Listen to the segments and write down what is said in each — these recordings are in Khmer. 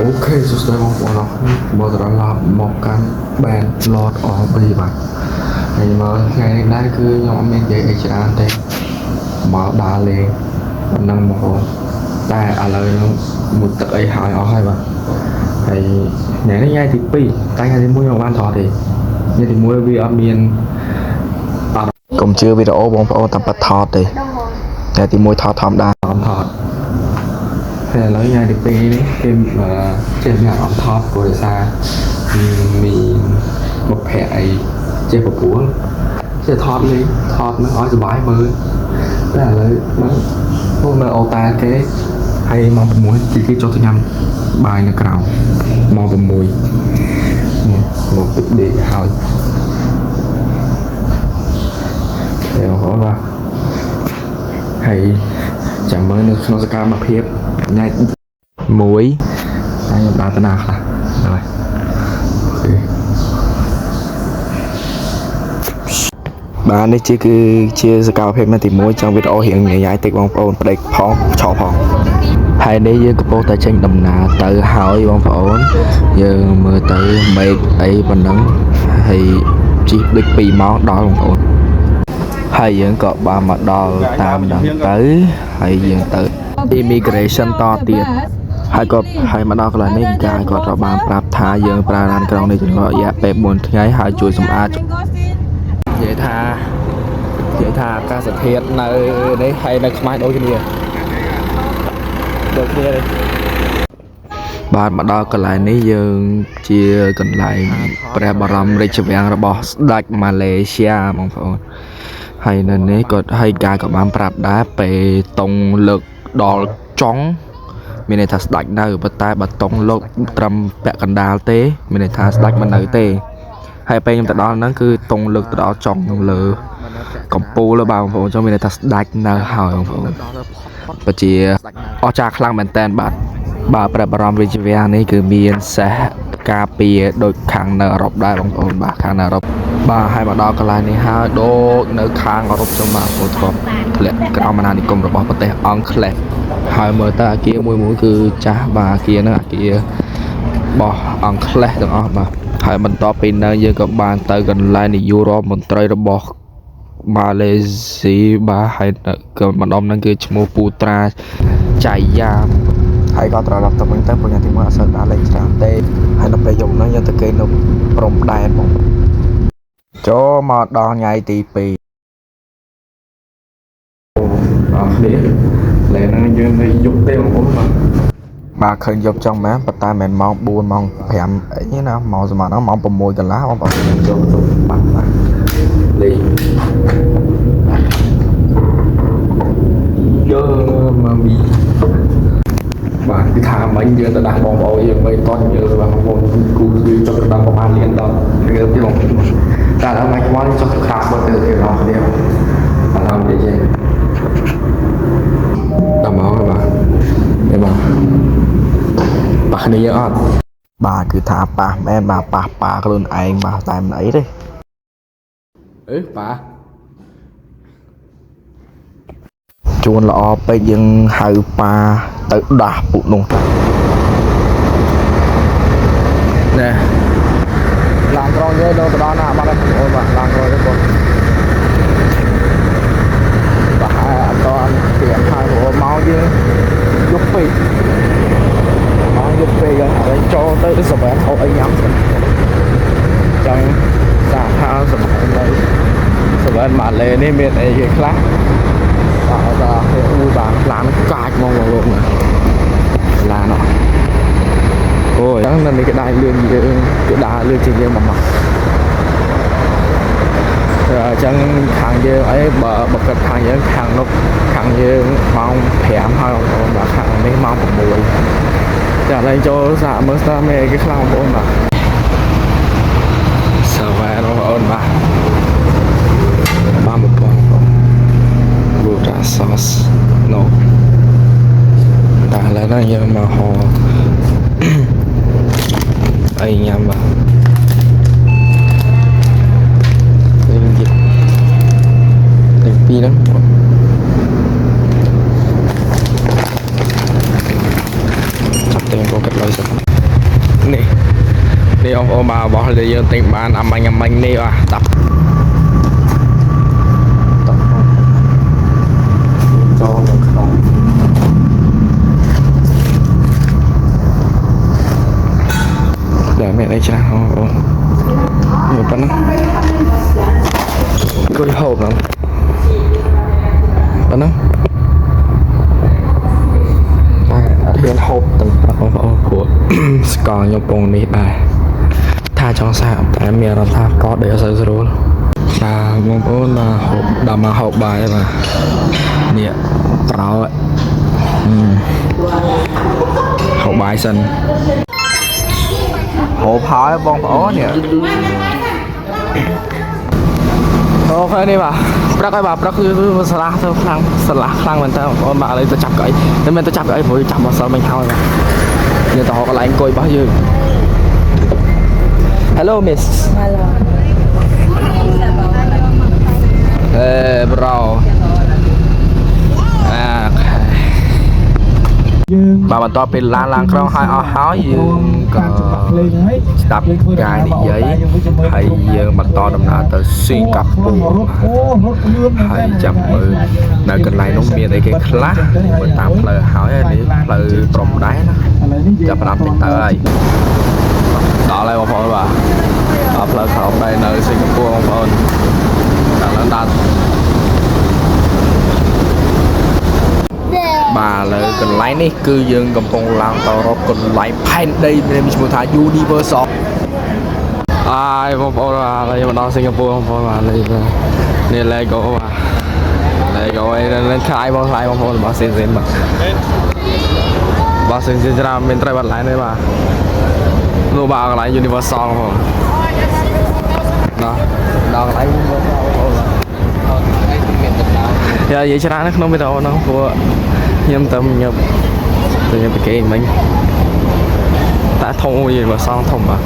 អូខេសួស្តីបងប្អូនអរមកត្រឡប់មកកាន់ band Lord of B បាទហើយមកថ្ងៃនេះដែរគឺខ្ញុំអត់មាននិយាយអីច្រើនទេមកដើរលេងប៉ុណ្ណឹងបងប្អូនតែឥឡូវហ្នឹងមួយទឹកអីហើយអស់ហើយបាទហើយថ្ងៃនេះថ្ងៃទី2តែថ្ងៃទី1ខ្ញុំបានថតទេថ្ងៃទី1វាអត់មានកុំជឿវីដេអូបងប្អូនតែប៉ាត់ថតទេថ្ងៃទី1ថតធម្មតាថតហើយឥឡូវថ្ងៃទី2នេះគេចេះមានអារម្មណ៍ថតព្រោះដោយសារមានបុព្វអីចេះប្រពន្ធចេះថតលេងថតនឹងឲ្យសុបាយមើលតែឥឡូវហ្នឹងពួកនៅអូតាគេហើយម៉ោង6គេចុះទៅញ៉ាំបាយនៅក្រៅម៉ោង6មកទឹកដេកហើយហើយបងប្អូនបាទហើយចាំមើលនៅក្នុងសកម្មភាពថ្ងៃ1ហើយខ្ញុំដើរទៅណាខ្លះហើយបាទនេះគឺជាសកម្មភាពនៅទី1ចង់វីដេអូរៀងញ៉ៃតិចបងប្អូនប្តីផងឆោផងហើយនេះយើងកំពុងតែចេញដំណើរទៅហើយបងប្អូនយើងមើលទៅមេឃអីប៉ុណ្ណឹងហើយជិះដូច2ម៉ោងដល់បងប្អូនហើយយើងក៏បានមកដល់តាមដល់ទៅហើយយើងទៅ immigration តទៀតហើយមកដល់កន្លែងនេះកាយគាត់ក៏បានប្រាប់ថាយើងប្រើឡានក្រុងនេះចន្លោះរយៈពេល4ថ្ងៃហើយជួយសម្អាតនិយាយថាអាកាសធាតុនៅនេះហើយនៅខ្មែរដូចគ្នាទេបាទមកដល់កន្លែងនេះយើងជាកន្លែងព្រះបរមរាជវាំងរបស់ស្ដេចម៉ាឡេស៊ីបងប្អូនហើយនៅនេះគាត់ហើយកាយក៏បានប្រាប់ដែរពេលតុងលើកដល់ចុងមានន័យថាស្ដេចនៅប៉ុន្តែបើតុងលោកត្រឹមពាក់កណ្ដាលទេមានន័យថាស្ដេចមិននៅទេហើយពេលខ្ញុំទៅដល់ហ្នឹងគឺតុងលើកទៅដល់ចុងលើកំពូលបងប្អូនចង់មានន័យថាស្ដេចនៅហើយបងប្អូនពិតជាអស្ចារ្យខ្លាំងមែនតើបាទព្រះបរមរាជវាំងនេះគឺមានសេះការពារដូចខាងនៅអឺរ៉ុបដែរបងប្អូនបាទខាងនៅអឺរ៉ុបបាទហើយមកដល់កន្លែងនេះហើយដូចនៅខាងអឺរ៉ុបចឹងបាទបងប្អូនធ្លាក់ក្រោមអាណានិគមរបស់ប្រទេសអង់គ្លេសហើយមើលទៅអាគារមួយគឺចាស់បាទអាគារហ្នឹងអាគាររបស់អង់គ្លេសទាំងអស់បាទហើយបន្ទាប់ពីនៅយើងក៏បានទៅកន្លែងនាយករដ្ឋមន្ត្រីរបស់ម៉ាឡេស៊ីបាទហើយក៏ម្ដុំហ្នឹងគឺឈ្មោះពូត្រាចៃយ៉ាហើយក៏ត្រឡប់ទៅវិញទៅព្រោះយ៉ាងទី1អត់សូវដើរលេងច្រើនទេហើយនៅពេលយប់ហ្នឹងយើងទៅគេនៅព្រំដែនបងចូលមកដល់ថ្ងៃទី2អរគ្នាលែងហ្នឹងយើងនៅយប់ទេបងប្អូនបាទឃើញយប់ចង់មែនប៉ុន្តែមិនម៉ោង4ម៉ោង5អីណាម៉ោងសម្រាប់ហ្នឹងម៉ោង6កន្លះបងប្អូនយើងចូលទៅបាត់លេងយើងមកមីបាទគឺថាមិញយើងទៅដាក់បងប្អូនយើងមិនតន់យើងបងប្អូនគូគឺចុះទៅដល់ប្រហែលលានដល់យើងទេបងតែដល់មកខ្វល់ចុះទៅខាងមកទៅគេរកគ្នាអារម្មណ៍និយាយដល់មកបាទនេះបាទគ្នាយើងអត់បាទគឺថាប៉ះមែនបាទប៉ះខ្លួនឯងបាទតែមិនអីទេប៉ះជួនល្អពេកយើងហៅប៉ាទៅដាស់ពួកនោះណែឡានក្រុងយើងទៅដល់ណាបាត់ហើយបងប្អូនបាទឡានក្រុងទៅបងបាទអត់ដល់ពីខាងបងប្អូនមកយើងយប់ពេកហើយចូលទៅសបែហូបអីញ៉ាំចឹងសាខាសបែនៅសបែម៉ាឡេនេះមានអីគេខ្លះបាទហេអ៊ូបាទឡានកាចមកលោកណាឡានអត់អូយហ្នឹងនេះគេដាក់លឿនយើងគេដាក់លឿនជាងយើងមកអញ្ចឹងខាងយើងអីបើគិតខាងយើងខាងនោះខាងយើងម៉ោង5ហើយបងប្អូនបាទខាងនេះម៉ោង6ចាឥឡូវចូលសាកមើលស្ទើរមានអីគេខ្លះបងប្អូនបាទសាវ៉ាបងប្អូនបាទបានបងប្អូនBuddha sauce no តែឥឡូវហ្នឹងយើងមកហៅអីញ៉ាំបាទវិញទៀតទាំងពីរហ្នឹងចាប់តែមកកាត់លុយសិន បងប្អូនបាទរបស់ដែលយើងទិញបានអាមាញ់នេះបាទតាប់ចូលក្នុងដែលមានអីច្រើនបងប្អូនមើលប៉ុណ្ណឹងគួយហូបហ្នឹងប៉ុណ្ណឹងមានហូបទាំងបងប្អូនព្រោះស្កខ្ញុំពងនេះដែរថាចង់សាកតែមានអារម្មណ៍ថាកដេកអត់សូវស្រួលបាទបងប្អូនបាទហូបដល់មកហូបបាយបាទនេះប្រោហូបបាយសិនហូបហើយបងប្អូននេះអូខេនេះបាទព្រឹកហើយបាទព្រឹកគឺស្លាស់ទៅខ្លាំងមែនតើបងប្អូនបាទឥឡូវទៅចាប់កៅអីតែមិនទៅចាប់កៅអីព្រោះចាប់មកសល់មិញហើយបាទយើងទៅរកកន្លែងអង្គុយរបស់យើង Hello miss Hello. bro បាទបន្ទាប់ពីឡើងក្រុងហើយអស់ហើយយើងក៏ស្ដាប់កាយនិយាយហើយយើងបន្តដំណើរទៅស៊ីកាពូហើយចាំមើលនៅកន្លែងនោះមានអីគេខ្លះមើលតាមផ្លូវហើយនេះផ្លូវព្រំដែនណាចាប់ផ្ដើមតិចទៅហើយដល់ហើយបងប្អូនបាទផ្លូវក្រោមដែរនៅសិង្ហបុរីបងប្អូនដល់ឡើងដល់បាទលើកន្លែងនេះគឺយើងកំពុងឡើងទៅរកកន្លែងផែនដីមានឈ្មោះថា Universal ហើយបងប្អូនបាទឥឡូវមកដល់សិង្ហបុរីបងប្អូនបាទនេះ Lego បាទ Lego ឯនេះខ្លាយបងប្អូនបាទសេនបាទបាទសេនច្រើនមានត្រីបាត់ឡាយនេះបាទនោះបាទកន្លែង Universal បងប្អូនណាដល់កន្លែង Universal បងប្អូនយ៉ានិយាយច្រើននៅក្នុងវីដេអូហ្នឹងព្រោះខ្ញុំទៅញឹបទៅគេមិញតែធំមួយមកសងធំបាទ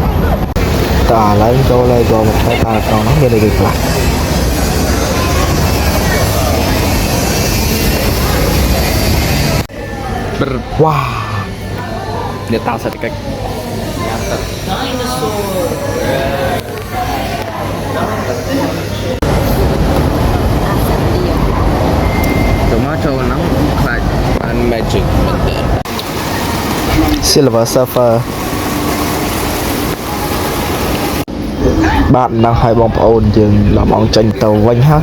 តើឥឡូវចូលលេខមកតែត្រង់ហ្នឹងមានអីគេខ្លះវ៉ានេះតើសេដ្ឋកិច្ចញ៉ាំទឹកទៅមកចូលហ្នឹងខ្លាចបាន magic មែនទេ Silver Surfer បាទដល់ហើយបងប្អូនយើងឡើងមកចេញទៅវិញហើយ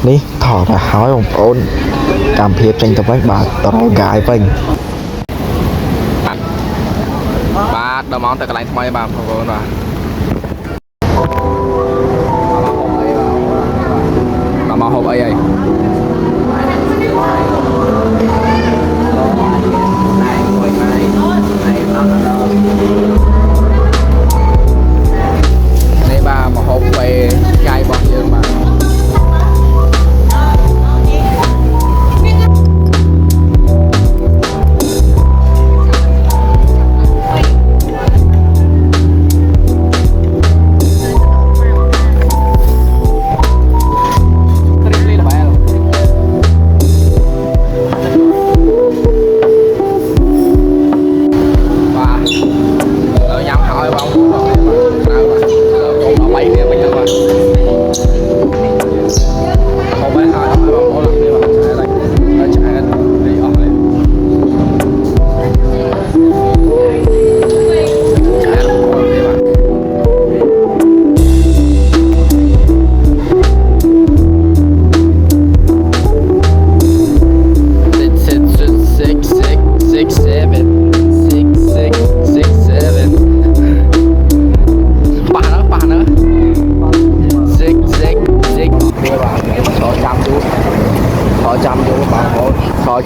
នេះថតទៅហើយបងប្អូនកម្មភាពចេញទៅវិញបាទទៅរកកាយវិញបាទដល់មកទៅកន្លែងថ្មីបាទបងប្អូនបាទដល់មកហូបអីហើយនេះបាទមកហូបពេលថ្ងៃរបស់យើងបាទ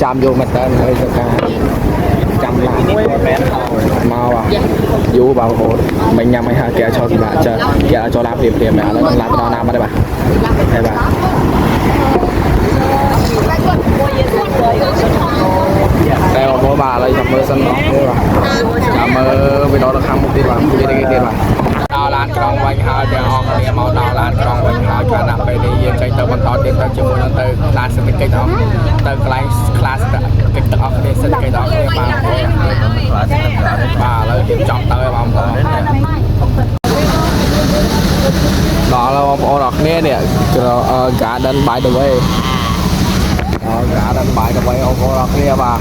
ចាំយូរមែនតើហើយទៅការចាំឡានមកយូរបងប្អូនមិនញ៉ាំឲ្យហើយគេឲ្យចូលសម្រាប់ចាគេឲ្យចូលឡានព្រាមឥឡូវឡើងដល់ណាមកទេបាទហើយបាទតែបងប្អូនបាទឥឡូវចាំមើលសិនមកទេបាទចាំមើលវីដេអូនៅខាងមុខទៀតបាទមានអីគេទៀតបាទដល់ឡានក្រុងវិញហើយទាំងអស់គ្នាមកដល់ឡានក្រុងវិញហើយខណៈពេលនេះយើងចេញទៅបន្តទៀតទៅជាមួយនឹងទៅក្លាសេដ្ឋកិច្ចអស់ទៅកន្លែងក្លាសេដ្ឋកិច្ចទាំងអស់គ្នាសេដ្ឋកិច្ចទាំងអស់គ្នាបាទបាទឥឡូវយើងចង់ទៅហើយបងប្អូន garden by the way garden by the way ông có kia bà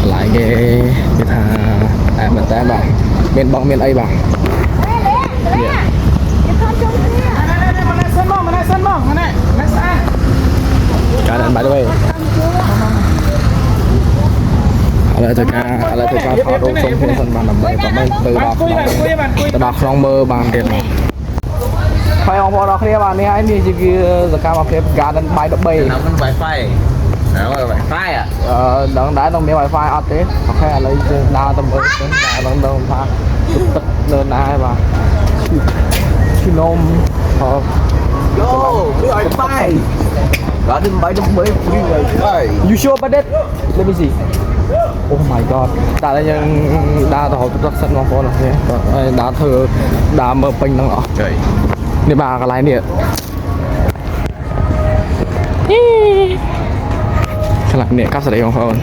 lại cái thà mình té bà bên bóng bên ấy bà garden by the wayอะไรตัวการพอรู้ชมเพื่อนมาหน่อยก็ไม่ตื่นดอกลองเบอร์บางเด่นไฟของพอเราเคลียร์บางนี้ไอ้นี่จะคือสกัดมาเคลียร์การดันใบดอกใบน้ำมันไวไฟน้ำมันไวไฟอ่ะดังได้ต้องมีไวไฟอัดเต้โอเคอะไรจะดาวต้องเบอร์ต้องพาตึกเดินได้ป่ะชินมพอโย่มีไวไฟgarden by the way free wifi you sure about that let me see oh my god តែយើងដើរទៅរកទឹកសិនបងប្អូនអរគ្នាហើយដើរធ្វើដើរមើលពេញទាំងអស់នេះបាទកន្លែងនេះកន្លែងនេះកាប់សេរីបងប្អូន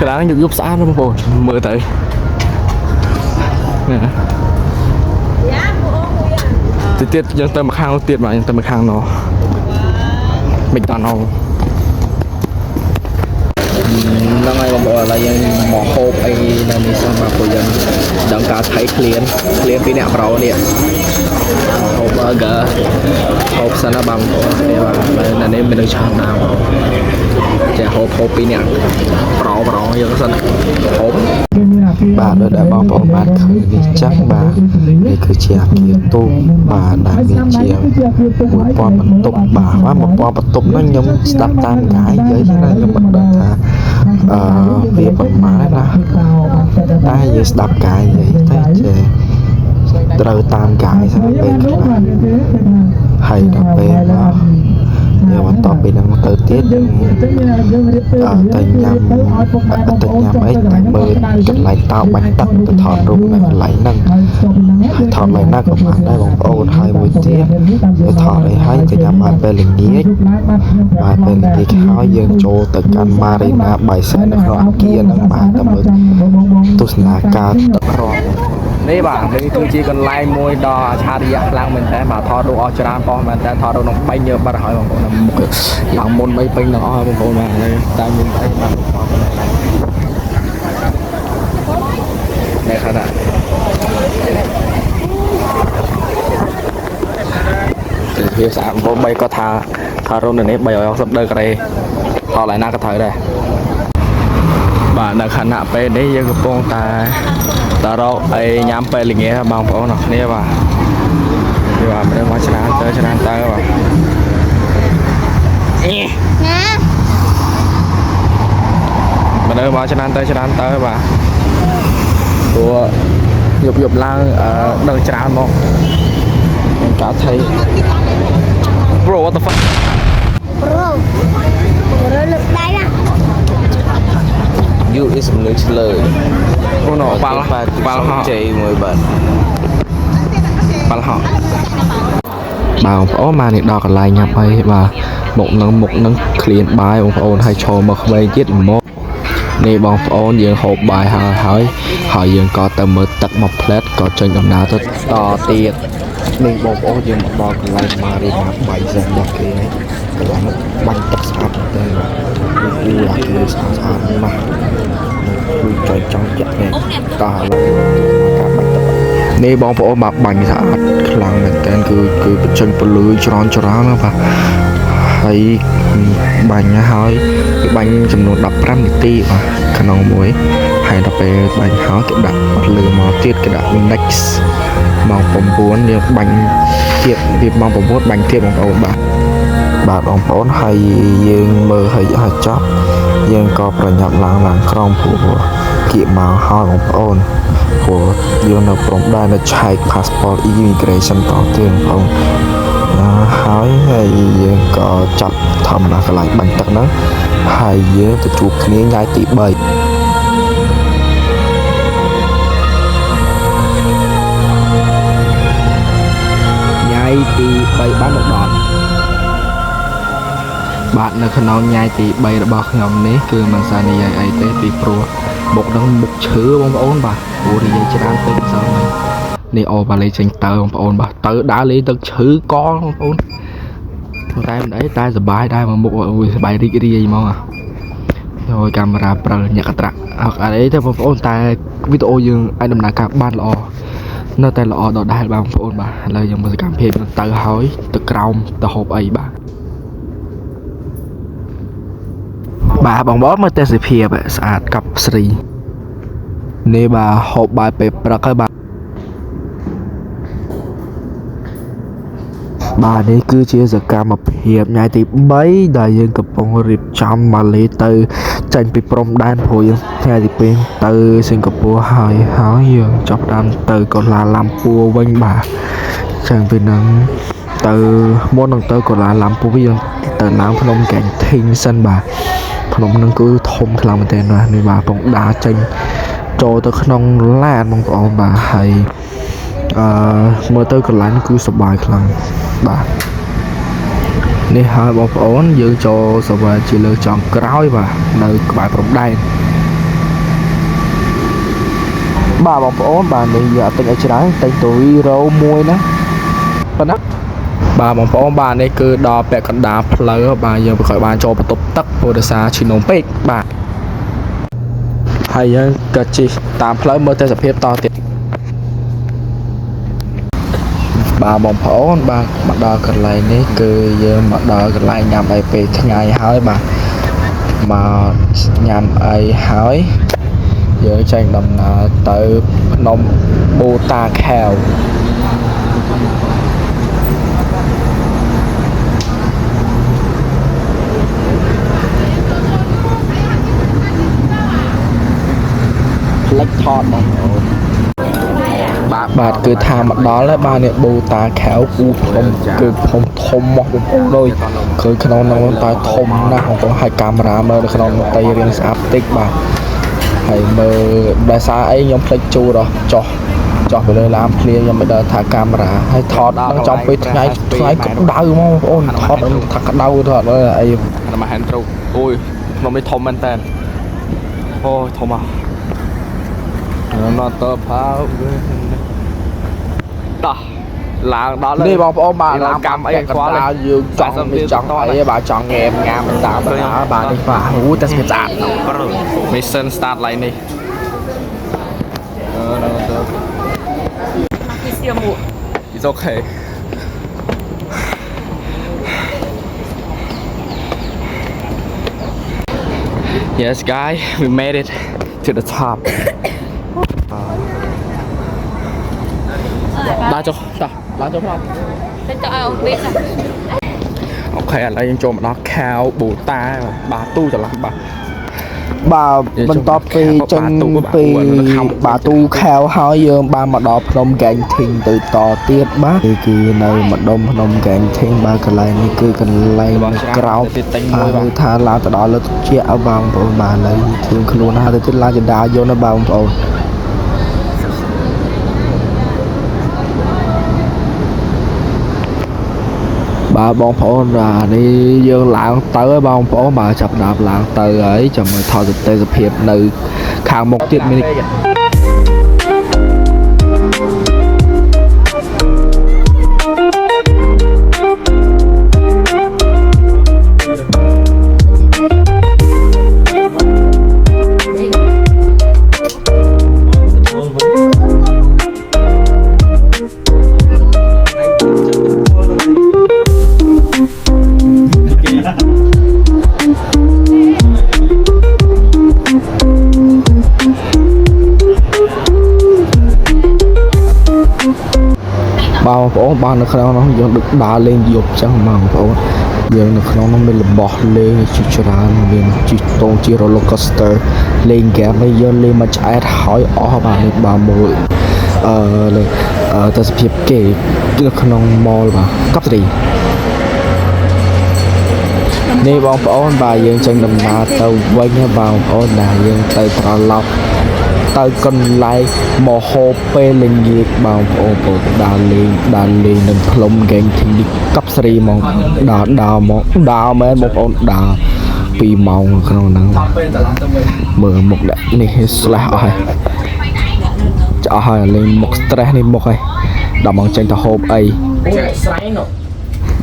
កន្លែងយប់ស្អាតបងប្អូនមើលទៅនេះទៀតយើងទៅមកខាងនោះទៀតបាទយើងទៅមកខាងនោះមិនតាន់អស់ហ្នឹងហើយបងប្អូនឥឡូវយើងមកហូបអីនៅនេះសិនបាទព្រោះយើងដឹងការថៃឃ្លានពីអ្នកប្រូនេះហូប burger ហូបសិនណាបងប្អូននេះបាទនៅនេះមាននឹងឆានណាបងចេះហូបពីអ្នកប្រូយើងសិនហូបបាទដូចដែលបងប្អូនបានឃើញនេះចឹងបាទនេះគឺជាអគារទូកបាទដែលមានជា1000បន្ទប់បាទ1000បន្ទប់ហ្នឹងខ្ញុំស្ដាប់តាមកាយនិយាយណាខ្ញុំមិនដឹងថាវាប្រមាណណាតែយើងស្ដាប់កាយនិយាយតែចេះត្រូវតាមកាយស្រាប់ពេលខ្លះហើយដល់ពេលមកយើងបន្តពីនឹងទៅទៀតទៅញ៉ាំអីតែមើលកន្លែងតោបាញ់ទឹកទៅថតរូបនៅកន្លែងហ្នឹងហើយថតឡើងណាក៏បានដែរបងប្អូនហើយមួយទៀតទៅថតអីហើយទៅញ៉ាំបានពេលល្ងាចបាទពេលល្ងាចហើយយើងចូលទៅកាន់ Marina Bay Sands នៅក្នុងអគារហ្នឹងបាទទៅមើលទស្សនាការទឹករ៉ប់នេះបាទនេះគឺជាកន្លែងមួយដ៏អច្ឆរិយៈខ្លាំងមែនតើបាទថតរូបអស់ច្រើនផងមែនតើថតរូបក្នុង3ញើបាត់ហើយបងប្អូនឡើងមុន3ពេញទាំងអស់ហើយបងប្អូនបាទតែមានអីបាទនេះខាងណាវាស្អាតបងប្អូន3ក៏ថារូបនៅនេះ360ដឺក្រេថតឡើងណាក៏ត្រូវដែរបាទនៅខណៈពេលនេះយើងកំពុងតែរកអីញ៉ាំពេលល្ងាចបងប្អូនអរគ្នាបាទមនុស្សមកច្រើនទៅបាទមនុស្សមកច្រើនទៅបាទព្រោះយប់ឡើងដឹងច្រើនមកកាថៃ Bro what the fuck Bro lực đây nè You is một người trả lời. Cô nó bal họ chạy người bạn bal họ bảo ố mà này đo còn lại nhập hay và một nâng clean bài ông ôn hay cho mà không ai chết một này bọn ôn dương hộp bài hỏi dương có tầm mới tắt một plate có trên đồng nào tới to tiền này bọn ôn dương một đo còn lại mà đi nhập bài dần được kia ấy là nó bánh tắt sạp đây là kia sạp mà vui chơi trong chợ này to là cả bánh tắtនេះបងប្អូនមកបាញ់ស្អាតខ្លាំងមែនតើគឺបញ្ចេញពលឺច្រើនណាបាទហើយបាញ់ហើយគេបាញ់ចំនួន15នាទីបាទក្នុងមួយហើយដល់ពេលបាញ់ហើយគេដាក់ពលឺមកទៀតគេដាក់ next ម៉ោង9យើងបាញ់ទៀតពីម៉ោង9បាញ់ទៀតបងប្អូនបាទបងប្អូនហើយយើងមើលឲ្យចប់យើងក៏ប្រញាប់ឡើងក្រោមព្រោះគៀកមកហើយបងប្អូនព្រោះយើងនៅព្រំដែននៅឆែក passport immigration តទៀតបងប្អូនហើយយើងក៏ចាប់ធម្មតាកន្លែងបាញ់ទឹកហ្នឹងហើយយើងទៅជួបគ្នាថ្ងៃទី3ថ្ងៃទី3បានមកដល់ បាទនៅក្នុងញ៉ាយទី3របស់ខ្ញុំនេះគឺមិនសានិយាយអីទេពីព្រោះមុខនឹងមុខឈើបងប្អូនបាទព្រោះនិយាយច្រើនពេកមិនសល់ហ្នឹងនេះអូបាលេចេញទៅបងប្អូនបាទទៅដើរលេងទឹកឈើកបងប្អូនតែមិនអីតែសប្បាយដែរមកមុខអូយសប្បាយរីករាយហ្មងហើយកាមេរ៉ាព្រិលញាក់កត្រាក់អត់អីទេបងប្អូនតែវីដេអូយើងអាចដំណើរការបានល្អនៅតែល្អដដែលបងប្អូនបាទឥឡូវយើងមើលសកម្មភាពទៅហើយទៅក្រោមទៅហូបអីបាទបងប្អូនមើលទេសភាពស្អាតកប់ស្រីនេះបាទហូបបាយពេលព្រឹកហើយបាទនេះគឺជាសកម្មភាពញ៉ាយទី3ដែលយើងកំពុងរៀបចំម៉ាឡេទៅចេញពីព្រំដែនព្រោះយើងថ្ងៃទី2ទៅសិង្ហបុរីហើយយើងចាប់ផ្ដើមទៅកូឡាឡាំពួរវិញបាទចឹងពីហ្នឹងទៅមុននឹងទៅកូឡាឡាំពួរយើងទៅឡើងភ្នំកែងធីងសិនបាទភ្នំហ្នឹងគឺធំខ្លាំងមែនទែនបាទនេះបាទពងដាចេញចូលទៅក្នុងឡានបងប្អូនបាទហើយមើលទៅកន្លែងគឺសប្បាយខ្លាំងបាទនេះហើយបងប្អូនយើងចូលសវ៉ាជាលើចុងក្រោយបាទនៅក្បែរព្រំដែនបាទបងប្អូនបាទនេះយកអត់ទិញឲ្យច្រើនទិញទៅវីរ៉ូមួយណាប៉ុណ្ណាបាទបងប្អូនបាទនេះគឺដល់ពាក់កណ្ដាលផ្លូវបាទយើងប្រកបបានចូលបន្ទប់ទឹកព្រោះដោយសារឈីណូមពេកបាទហើយយើងក៏ជិះតាមផ្លូវមើលទេសភាពតទៀតបាទបងប្អូនបាទមកដល់កន្លែងនេះគឺយើងមកដល់កន្លែងញ៉ាំអីពេលថ្ងៃហើយបាទមកញ៉ាំអីហើយយើងចេញដំណើរទៅភ្នំបូតាខែវផ្លិចថតបងប្អូនបាទគឺថាមកដល់ហើយបាទនេះបូតាខែវគូភ្នំគឺភ្នំធំមកបងប្អូនដូចឃើញក្នុងនោះតែធំណាស់បងប្អូនហើយកាមេរ៉ាមើលនៅក្នុងតែរៀងស្អាតតិចបាទហើយមើលដោយសារអីខ្ញុំភ្លេចជូរចោះទៅលើឡានភ្លាខ្ញុំមិនដឹងថាកាមេរ៉ាហើយថតនឹងចំពេលថ្ងៃកម្ដៅហ្មងបងប្អូនថតថាក្ដៅថតអីអាមកហែនត្រូវអូយខ្ញុំនេះធំមែនតើអូធំអស់nó tơ pháo đó là đó điបងប្អូនបាទឡើងកម្មអីខ្វល់យើងចង់មិនចង់អីបាទចង់ងែមញ៉ាំតាមបាទនេះបាទអូតែស្អាតស្អាត Mission start ឡើយនេះIt's okay Yes guys we made it to the top đá cho không ok làយើងចូលមកដល់ខែវបូតាបាទូច្រឡំបាទបន្ទាប់ពីចេញពីបាទូខែវហើយយើងបានមកដល់ភ្នំកែងធីងទៅតទៀតបាទគឺនៅម្ដុំភ្នំកែងធីងបាទកន្លែងនេះគឺកន្លែងក្រោមគឺថាឡើងទៅដល់លើទឹកជាបងប្អូនបាទនៅធៀងខ្លួនហើយទៅទៀតឡើងចដាយន្តណាបងប្អូនបាទបងប្អូននេះយើងឡើងទៅហើយបងប្អូនបាទចាប់ដើមឡើងទៅហើយចាំមើលថតទេសភាពនៅខាងមុខទៀតមានបងប្អូនបាននៅក្នុងនោះយើងដឹកដើរលេងយប់ចឹងបងប្អូនយើងនៅក្នុងនោះមានរបស់លេងជាច្រើនមានជិះតងជា roller coaster លេងហ្គេមនេះយើងលេងមកឆ្អែតហើយអស់បាទនេះបាទមើលទេសភាពគេនៅក្នុង mall បាទកប់ស្រីនេះបងប្អូនបាទយើងចេញដំណើរទៅវិញហើយបងប្អូនដែលយើងទៅត្រឡប់ ទៅកន្លែងមកហូបពេលល្ងាចបងប្អូនបងដើរលេងនឹងផ្លុំហ្គេមធីនេះកប់ស្រីហ្មងដើរមកដើរមែនបងប្អូនដើរ2ម៉ោងក្នុងហ្នឹងមើលមុខដាក់នេះ slash អស់ហើយចោះហើយលេងមុខ stress នេះមុខហើយដល់មកចេញទៅហូបអី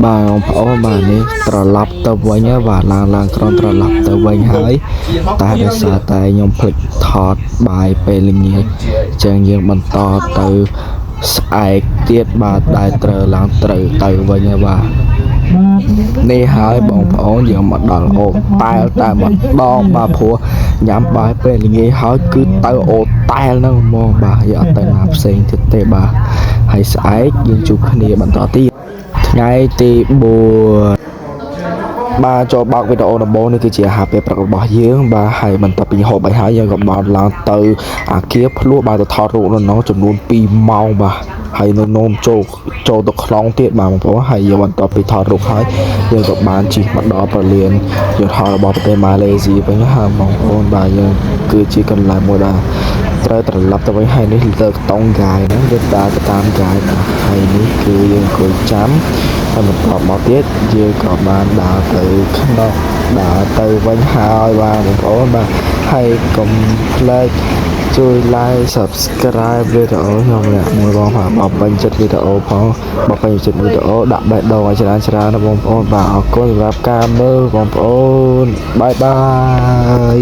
បាទបងប្អូនបាទនេះត្រឡប់ទៅវិញហើយបាទឡើងក្រនត្រឡប់ទៅវិញហើយតែដោយសារតែខ្ញុំភ្លេចថតបាយពេលល្ងាចចឹងយើងបន្តទៅស្អែកទៀតបាទដែលត្រូវឡើងត្រូវទៅវិញហើយបាទនេះហើយបងប្អូនយើងមកដល់អូតែលតែម្ដងបាទព្រោះញ៉ាំបាយពេលល្ងាចហើយគឺទៅអូតែលហ្នឹងហ្មងបាទយើងអត់ទៅណាផ្សេងទៀតទេបាទហើយស្អែកយើងជួបគ្នាបន្តទៀតថ្ងៃទី4បាទចូលបោកវីដេអូដំបូងនេះគឺជាអាហារពេលព្រឹករបស់យើងបាទហើយបន្ទាប់ពីហូបបាយហើយយើងក៏បោតឡើងទៅអាគារភ្លោះបាទទៅថតរូបនៅនោះចំនួន2ម៉ោងបាទហើយនៅនោមចូលទៅខ្លងទៀតបាទបងប្អូនហើយយើងបន្ទាប់ពីថតរូបហើយយើងក៏បានជិះមកដល់ប្រលានយន្តហោះរបស់ប្រទេសម៉ាឡេស៊ីវិញហើយបងប្អូនបាទយើងគឺជាកន្លែងមួយដែលត្រូវត្រឡប់ទៅវិញហើយនេះលើកតង់កាយហ្នឹងយើងដើរទៅតាមកាយបាទហើយនេះគឺយើងអង្គុយចាំហើយបន្ទាប់មកទៀតយើងក៏បានដើរទៅក្នុងដើរទៅវិញហើយបាទបងប្អូនបាទហើយកុំភ្លេចជួយ like subscribe វីដេអូខ្ញុំអ្នកមួយបងបាទបើពេញចិត្តវីដេអូផងបើពេញចិត្តវីដេអូដាក់បេះដូងឲ្យច្រើនណាបងប្អូនបាទអរគុណសម្រាប់ការមើលបងប្អូនបាយបាយ